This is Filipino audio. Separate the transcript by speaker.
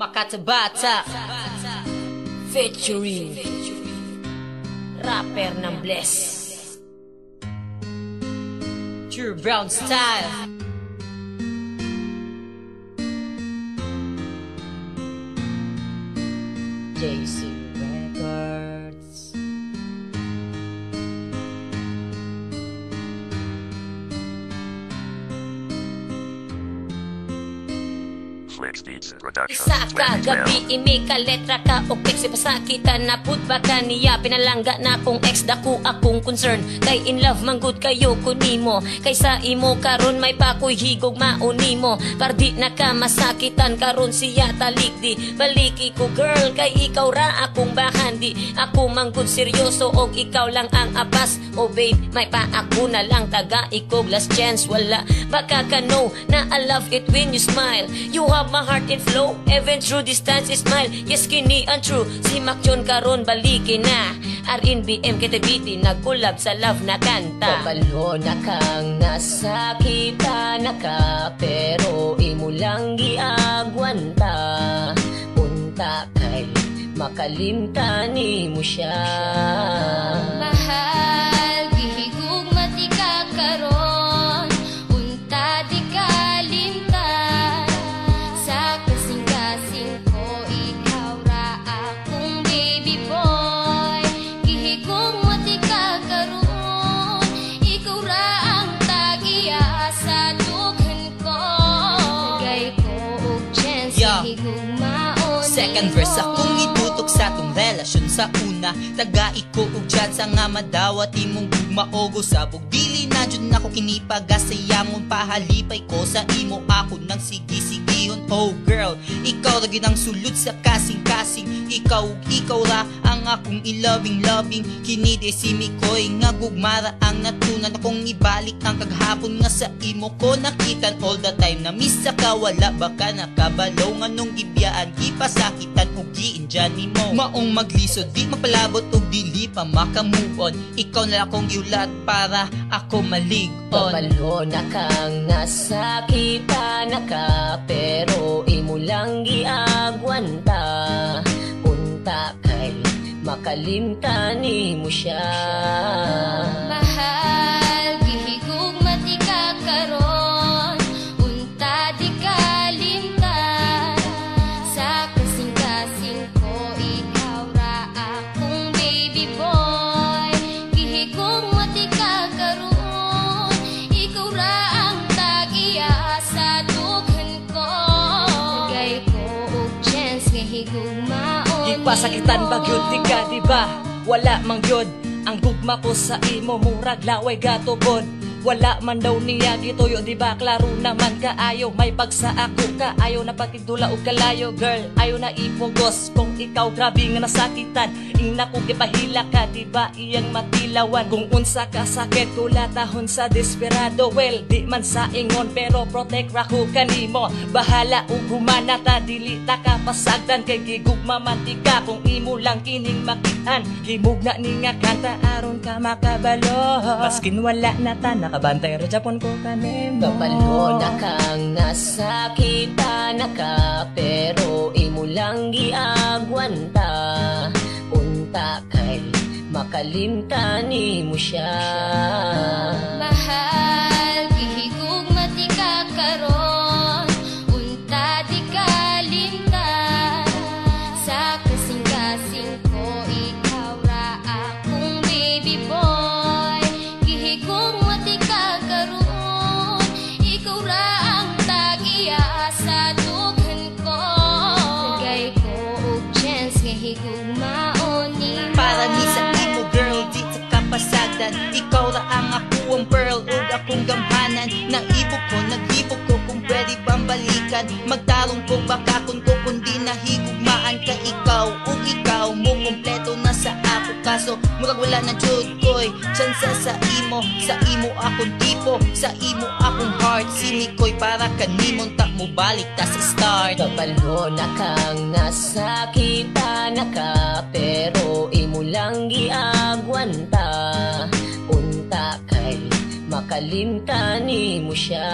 Speaker 1: Makatabata featuring rapper ng Bless, True Brown Style. JC Records. Isa ka gabi imi ka letra ka o keksi pasakitan na pud baka niya pinalangga na kong ex dako akong concern kay in love manggod kayo kunimo kaysa imo karon may pakoy higog maunimo pardi na ka masakitan karon siya talikdi baliki ko girl kay ikaw ra akong bahandi ako manggod seryoso og ikaw lang ang apas oh babe may pa ako na lang taga ikog last chance wala baka ka know na I love it when you smile you have my heart in flow even through distance smile yes kini ang true si Macyon karon baliki na RNBM KTBT nagkulab sa love na kanta kabalo na kang nasakita na ka pero imo lang giagwanta punta kay makalimtan mo siya mahal gihigug mati ka karon unta di kalimtan sa kasing-kasing ko ikaw ra akong baby boy gihigug mati ka karon ikaw ra ang tagiya sa dughan ko gay ko og chance gihigug maon second verse akong itutok sa tong relasyon sa una taga iko og chat sa nga madawat imong gugmaogo sabog dili na jud nako kinipagasayamon pahalipay ko sa imo ako nang sige-sigihon oh girl ikaw ra gyud ang sulod sa kasing-kasing ikaw ra ang akong i-loving kini de si Mikoy nga gugmara ang natunan akong ibalik ang kaghapon nga sa imo ko nakitan all the time na miss ka wala baka nakabalaw nga nung gibiyaan gipasakitan og giinjan nimo maong maglisod di mapalabot og dili pa makamove on ikaw na akong giulat para ako malig on kabalo na kang nasakita na ka pero imo lang giagwanta punta kay makalimtan mo siya mahal gihigug mati ka karon unta di kalimtan sa kasing-kasing ko ikaw ra akong baby boy gihigug mati ka karon ikaw ra ang tagiya sa dughan ko gay ko og chance nga higug maon pasakitan bagyod di ka diba wala mang yod ang gugma ko sa imo murag laway gatubod wala man daw niya gituyo diba klaro naman kaayo may pagsa ako kaayo na patigdula og kalayo girl ayo na ipugos kung ikaw grabe nga nasakitan ina ko gipahila ka diba iyang matilawan kung unsa ka sakit kulatahon sa desperado well di man sa ingon pero protect ra ko kanimo bahala ug humana ta dili ta ka pasagdan kay gigugma mantika kung imo lang kining makitan himugna ni nga kanta aron ka makabalo maskin wala na ta nakabantay ra japon ko kanimo kabalo na kang nasakita na ka pero imo lang giagwanta unta kay makalimtan mo siya mahal gihigug mati ka karon unta di kalimtan sa kasing-kasing ko ikaw ra akong baby boy gihigug mati ka karon ikaw ra ang tagiya sa dughan ko gay ko og chance nga higug maon para ni sa imo girl di sa kapasagdan ikaw ra ang ako ang pearl ug akong gamhanan naibog ko naghibog ko kung pwede bang balikan magtarong ko baka kun ko kundi nahigugmaan ka ikaw ug ikaw mo kompleto na sa ako kaso murag wala na jud koy chance sa imo akong tipo sa imo akong heart si Mikoy para kanimon ta mo balik ta sa start kabalo na kang nasakita na ka pero imo lang giagwanta unta kay makalimtan mo siya